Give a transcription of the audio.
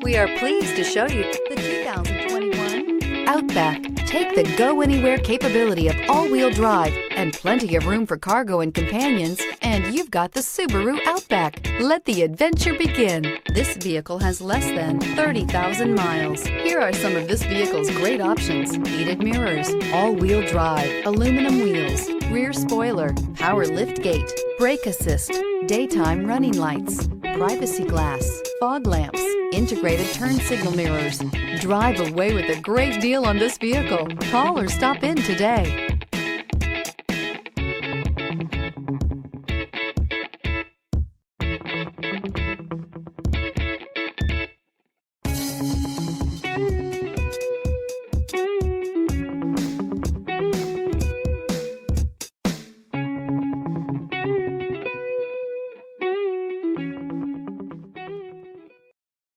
We are pleased to show you the 2021 Outback. Take the go-anywhere capability of all-wheel drive and plenty of room for cargo and companions, and you've got the Subaru Outback. Let the adventure begin. This vehicle has less than 30,000 miles. Here are some of this vehicle's great options: heated mirrors, all-wheel drive, aluminum wheels, rear spoiler, power liftgate, brake assist, daytime running lights, privacy glass, fog lamps, integrated turn signal mirrors. Drive away with a great deal on this vehicle. Call or stop in today.